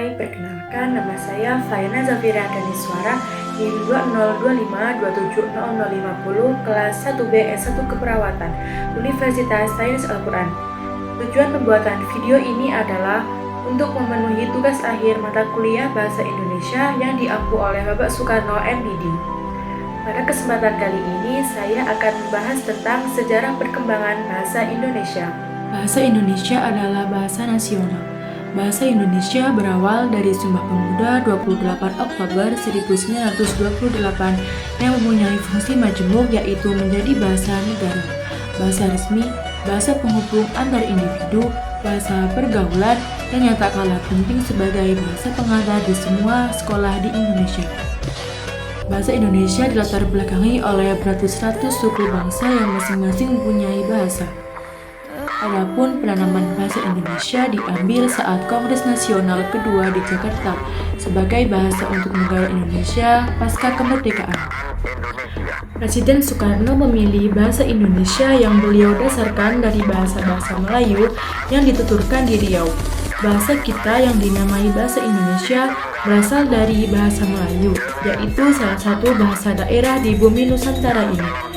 Hai, perkenalkan nama saya Fayana Zafira Daniswara, NIM 2025270050, kelas 1B S1 Keperawatan, Universitas Sains Al-Quran. Tujuan pembuatan video ini adalah untuk memenuhi tugas akhir mata kuliah Bahasa Indonesia yang diampu oleh Bapak Soekarno MPD. Pada kesempatan kali ini, saya akan membahas tentang sejarah perkembangan bahasa Indonesia. Bahasa Indonesia adalah bahasa nasional. Bahasa Indonesia berawal dari Sumpah Pemuda 28 Oktober 1928 yang mempunyai fungsi majemuk, yaitu menjadi bahasa negara, bahasa resmi, bahasa penghubung antar individu, bahasa pergaulan, dan yang tak kalah penting sebagai bahasa pengantar di semua sekolah di Indonesia. Bahasa Indonesia dilatar belakangi oleh beratus-ratus suku bangsa yang masing-masing mempunyai bahasa. Adapun penanaman bahasa Indonesia diambil saat Kongres Nasional Kedua di Jakarta sebagai bahasa untuk negara Indonesia pasca kemerdekaan. Presiden Soekarno memilih bahasa Indonesia yang beliau dasarkan dari bahasa-bahasa Melayu yang dituturkan di Riau. Bahasa kita yang dinamai bahasa Indonesia berasal dari bahasa Melayu, yaitu salah satu bahasa daerah di bumi Nusantara ini.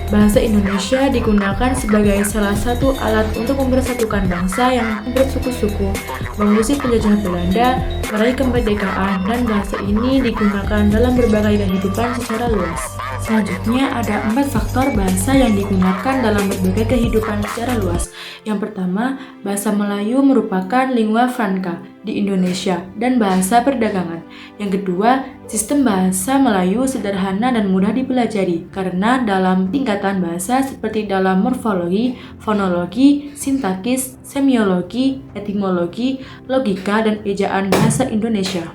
Bahasa Indonesia digunakan sebagai salah satu alat untuk mempersatukan bangsa yang bersuku-suku, mengusir penjajah Belanda, meraih kemerdekaan, dan bahasa ini digunakan dalam berbagai kehidupan secara luas. Selanjutnya, ada 4 faktor bahasa yang digunakan dalam berbagai kehidupan secara luas. Yang pertama, bahasa Melayu merupakan lingua franca di Indonesia dan bahasa perdagangan. Yang kedua, sistem bahasa Melayu sederhana dan mudah dipelajari karena dalam tingkatan bahasa seperti dalam morfologi, fonologi, sintaksis, semiologi, etimologi, logika, dan ejaan bahasa Indonesia.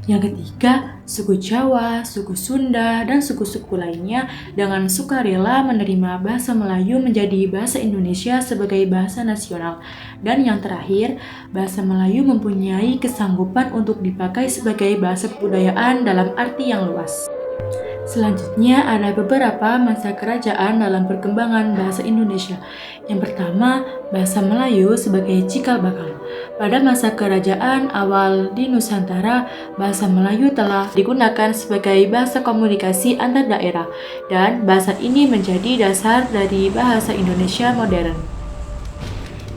Yang ketiga, suku Jawa, suku Sunda, dan suku-suku lainnya dengan sukarela menerima bahasa Melayu menjadi bahasa Indonesia sebagai bahasa nasional. Dan yang terakhir, bahasa Melayu mempunyai kesanggupan untuk dipakai sebagai bahasa kebudayaan dalam arti yang luas. Selanjutnya ada beberapa masa kerajaan dalam perkembangan bahasa Indonesia. Yang pertama, bahasa Melayu sebagai cikal bakal. Pada masa kerajaan awal di Nusantara, bahasa Melayu telah digunakan sebagai bahasa komunikasi antar daerah, dan bahasa ini menjadi dasar dari bahasa Indonesia modern.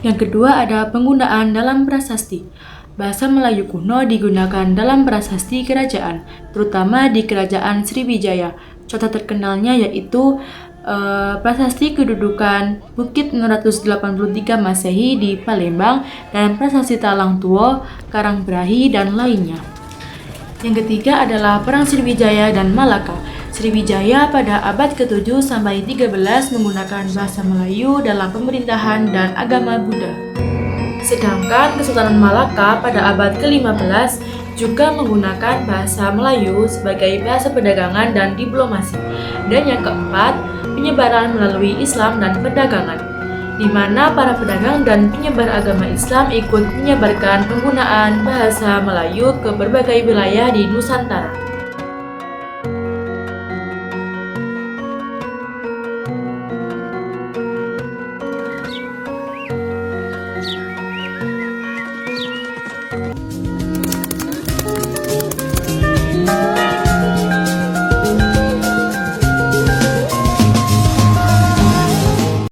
Yang kedua ada penggunaan dalam prasasti. Bahasa Melayu kuno digunakan dalam prasasti kerajaan, terutama di Kerajaan Sriwijaya. Contoh terkenalnya yaitu prasasti kedudukan Bukit 683 Masehi di Palembang dan prasasti Talang Tuo, Karangbrahi, dan lainnya. Yang ketiga adalah Perang Sriwijaya dan Malaka. Sriwijaya pada abad ke-7 sampai 13 menggunakan bahasa Melayu dalam pemerintahan dan agama Buddha. Sedangkan Kesultanan Malaka pada abad ke-15 juga menggunakan bahasa Melayu sebagai bahasa perdagangan dan diplomasi. Dan yang keempat, penyebaran melalui Islam dan perdagangan, di mana para pedagang dan penyebar agama Islam ikut menyebarkan penggunaan bahasa Melayu ke berbagai wilayah di Nusantara.